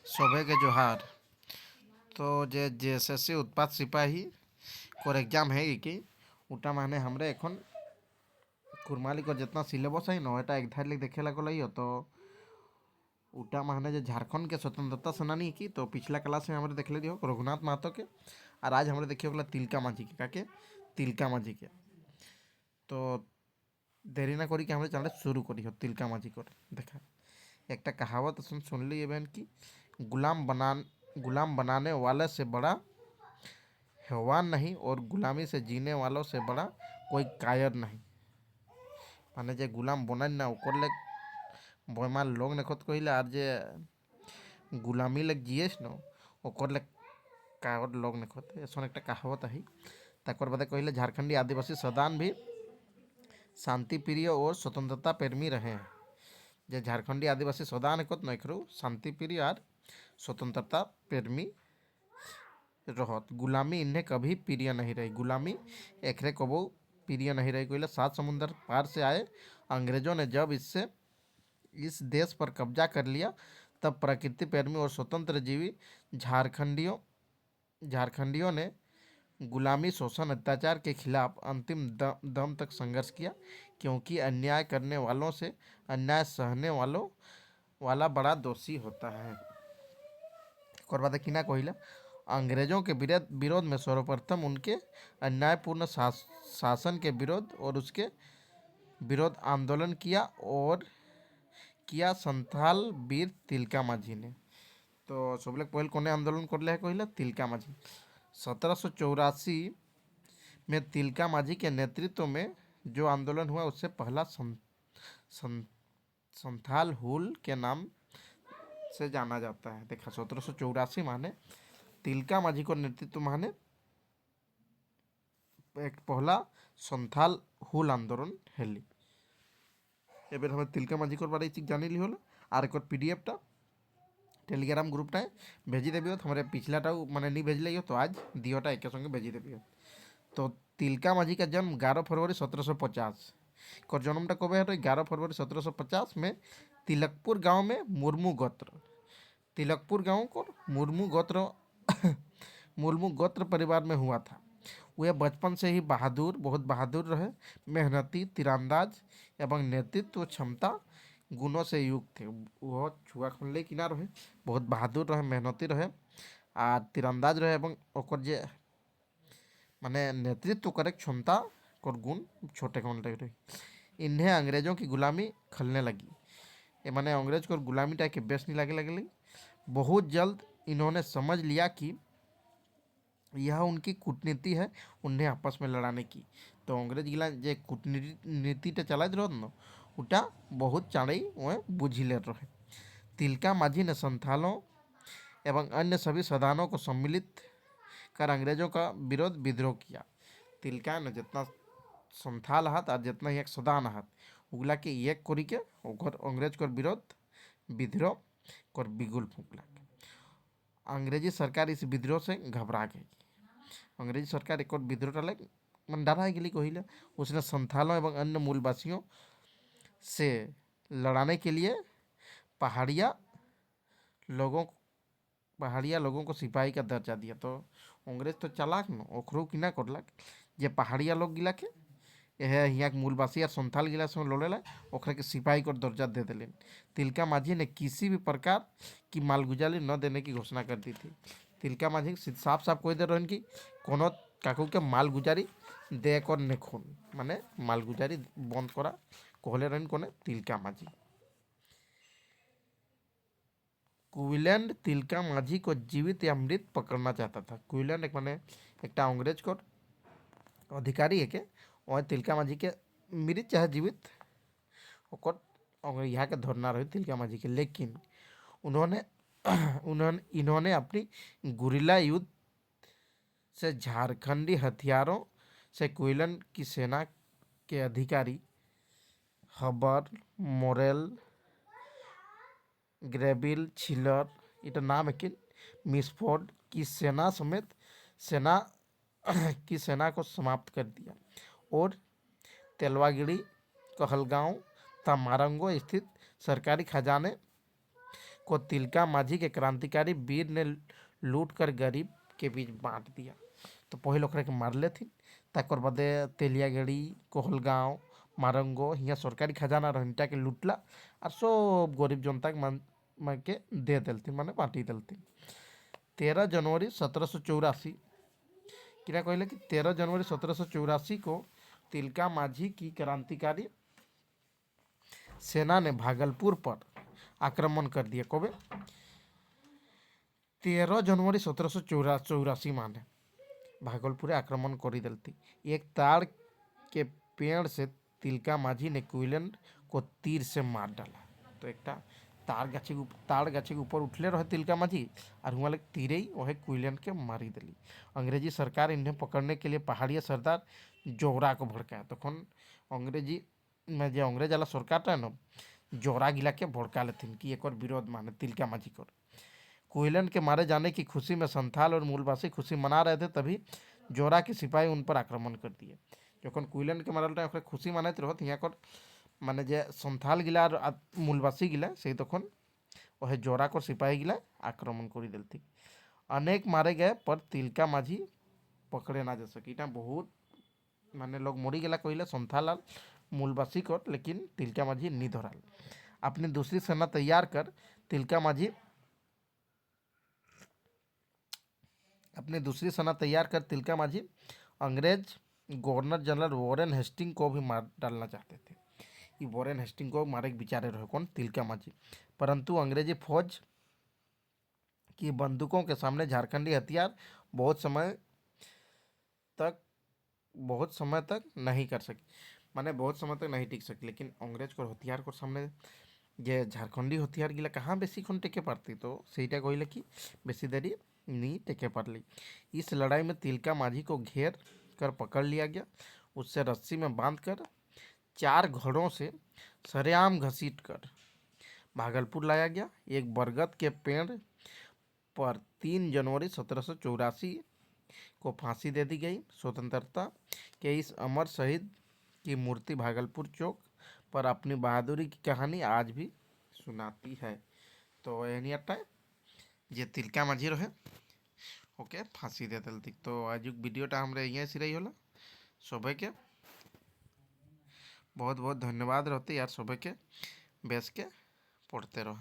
शोभे के जोहार। तो जे जेएसएससी उत्पाद सिपाही कोर एग्जाम है कि ওটা মানে আমরা এখন কুরমালিকর যেতনা সিলেবস है न এটা এক ধারে देखे लगल तो ওটা মানে যে झारखंड के स्वतंत्रता सेनानी की तो पिछला क्लास में हमारे देख ले दियो रघुनाथ महतो के और आज हमारे देखिए बोला तिलका माझी के काके तिलका माझी के। तो देरी ना करी कि हमारे चैनल शुरू करी हो तिलका माझी कर देखा एक कहावत सुन ली बहन की गुलाम बनाने वाले से बड़ा हैवान नहीं और गुलामी से जीने वालों से बड़ा कोई कायर नहीं। माने जे गुलाम बनान ना ओकर ले बयमार लोग ने खुद कहिले और जे गुलामी लग जिएस न ओकर ले कायर लोग ने खुद ऐसा एक कहावत है। तक बाद कहिले झारखंडी आदिवासी सदान भी शांति प्रिय और स्वतंत्रता प्रेमी रहे हैं। जे झारखंडी आदिवासी सदान खुद नखरू शांति प्रिय और स्वतंत्रता प्रेमी रहत। गुलामी इन्हें कभी प्रिय नहीं रही। गुलामी एकरे कबो प्रिय नहीं रही। कोई सात समुंदर पार से आए अंग्रेजों ने जब इस देश पर कब्जा कर लिया तब प्रकृति प्रेमी और स्वतंत्र जीवी झारखंडियों ने गुलामी शोषण अत्याचार के खिलाफ अंतिम दम तक संघर्ष किया, क्योंकि अन्याय करने वालों से अन्याय सहने वाला बड़ा दोषी होता है। और बात किना कहिला अंग्रेजों के विरोध में सर्वप्रथम उनके अन्यायपूर्ण शासन के विरोध और उसके विरोध आंदोलन किया संथाल वीर तिलका माझी ने। तो सब लोग पहले कोने आंदोलन कर ले कहिला तिलका माझी। 1784 में तिलका माझी के नेतृत्व में जो आंदोलन हुआ उससे पहला संथाल हुल के नाम से जाना जाता है। देखा 1784 माने तिलका माझी को नेतृत्व माने एक पहला संथाल हुल आंदोलन हेली। एबर हमें तिलका माझी को बारे चीज जानी ली होला और एक पीडीएफ टा टेलीग्राम ग्रुप टा भेजी देबी हमारे पिछलाटा माने नहीं भेजले हो तो आज दियोटा एक संगे भेजी देबी। तो तिलका माझी का जन्म 11 फरवरी 1750 को जन्मटा कब है 11 फरवरी 1750 में तिलकपुर गांव में मुर्मू गोत्र तिलकपुर गांव को मुर्मू गोत्र परिवार में हुआ था। वह बचपन से ही बहुत बहादुर रहे, मेहनती, तीरंदाज एवं नेतृत्व क्षमता गुणों से युक्त थे। वह छुआ खुनले कि ना रहे, बहुत बहादुर रहे, मेहनती रहे और तीरंदाज रहे एवं ओकर जे माने नेतृत्व करे क्षमता और गुण छोटे कौन लग रही। इन्हें अंग्रेजों की गुलामी खलने लगी। ये माने अंग्रेज को गुलामी टाइप के बेस नहीं लगे। बहुत जल्द इन्होंने समझ लिया कि यह उनकी कूटनीति है उन्हें आपस में लड़ाने की। तो अंग्रेज गिला जे कूटनीति चला न उटा बहुत चाड़ई वह बुझी ले रहे। तिलका माझी ने संथालों एवं अन्य सभी सदानों को सम्मिलित कर अंग्रेजों का विद्रोह किया। तिलका ने जितना संथाल हाथ और जितना एक सदान हाथ उगला के एक करी के अंग्रेज को विद्रोह कर बिगुल फूकला। अंग्रेजी सरकार इस विद्रोह से घबरा गई। अंग्रेजी सरकार एक और विद्रोह डाले मन डरा गई कहिले। उसने संथालों एवं अन्य मूलवासियों से लड़ाने के लिए पहाड़िया लोगों को सिपाही का दर्जा दिया। तो अंग्रेज तो चालाक न ओखरू कि ना करलक जे पहाड़िया लोग गिला के यह यहाँ के मूलवासी और संथाल गिला से लड़ेला ओखरा के सिपाही को दर्जा दे दिले। तिलका माझी ने किसी भी प्रकार की मालगुजारी न देने की घोषणा कर दी थी। तिलका माझी साफ कह दे रहे कि कोनो काकू के मालगुजारी दे कर नेखुन माने मालगुजारी बंद करा कहले रहन कोने तिलका माझी। क्विनलैंड तिलका माझी को जीवित या मृत पकड़ना चाहता था। क्विनलैंड एक माने एक अंग्रेज को अधिकारी है के वह तिलका माझी के मृत चाहे जीवित यहाँ के धरना रहे तिलका माझी के। लेकिन इन्होंने अपनी गुरिल्ला युद्ध से झारखंडी हथियारों से क्विनलैंड की सेना के अधिकारी हबर, मोरेल, ग्रेबिल, छिलर इटा नाम है कि मिसफोर्ड की सेना समेत सेना को समाप्त कर दिया और तेलवागिड़ी, कहलगांव, तमारंगो स्थित सरकारी खजाने को तिलका माझी के क्रांतिकारी वीर ने लूट कर गरीब के बीच बांट दिया। तो पहले ओकरा के मारले थी, ताकर बादे तेलियागढ़ी, कोहलगांव, मारंगो हियाँ सरकारी खजाना रहनटा के लूटला और सब गरीब जनता के मन के दे देलती, माने बांटी देलती। 13 जनवरी 1784 क्या कहले कि 13 जनवरी 1784 को तिलका माझी की क्रांतिकारी सेना ने भागलपुर पर आक्रमण कर दिया। कब? 13 जनवरी 1784 माने भागलपुर आक्रमण कर देती। एक ताड़ के पेड़ से तिलका माझी ने क्विलन को तीर से मार डाला। तो एक ताड़ गाछी के ऊपर उठले रहे तिलका माझी और हुआ लग तीरे ही वह क्विलन के मारी दिली। अंग्रेजी सरकार इन्हें पकड़ने के लिए पहाड़िया सरदार जोरा को भड़काया। तो अंग्रेजी में जो अंग्रेज वाला सरकार था ना, जोरा गिला के भड़का लेथिन कि एक और विरोध माने तिलका माझी को। क्विलन के मारे जाने की खुशी में संथाल और मूलवासी खुशी मना रहे थे, तभी जोरा के सिपाही उन पर आक्रमण कर दिए। जखन क्विलन के मारल रहे खुशी मनाते रहत, यहाँ कर माने जे संथाल गिला और मूलवासी गिला से तखन वह जोरा को सिपाही गिला आक्रमण कर देती। अनेक मारे गए पर तिलका माझी पकड़े ना जा सकी। बहुत माने लोग मरी गला कहले संथाल और मूलवासी को, लेकिन तिलका माझी नहीं धराल। अपनी दूसरी सेना तैयार कर तिलका माझी अंग्रेज गवर्नर जनरल वॉरेन हेस्टिंग को भी मार डालना चाहते थे। ये वॉरेन हेस्टिंग को मारे के विचारे रहे कौन? तिलका माझी। परंतु अंग्रेजी फौज की बंदूकों के सामने झारखंडी हथियार बहुत समय तक नहीं कर सकी, माने बहुत समय तक नहीं टिक सकी। लेकिन अंग्रेज को हथियार को सामने जे झारखंडी हथियार गिला कहाँ बेसी खन टेके पारती, तो सहीटा कहले कि बेसी देरी नहीं टेके पारली। इस लड़ाई में तिलका माझी को घेर कर पकड़ लिया गया। उससे रस्सी में बांधकर 4 घोड़ों से सरेआम घसीट कर भागलपुर लाया गया। एक बरगद के पेड़ पर 3 जनवरी 1784 को फांसी दे दी गई। स्वतंत्रता के इस अमर शहीद की मूर्ति भागलपुर चौक पर अपनी बहादुरी की कहानी आज भी सुनाती है। तो एनी जे तिलका माझी रहे ओके फांसी दे देती। तो आज वीडियोटा हमारे यहाँ से रही होला। सभी के बहुत बहुत धन्यवाद रहते यार, सभी के बेस के पढ़ते रहो।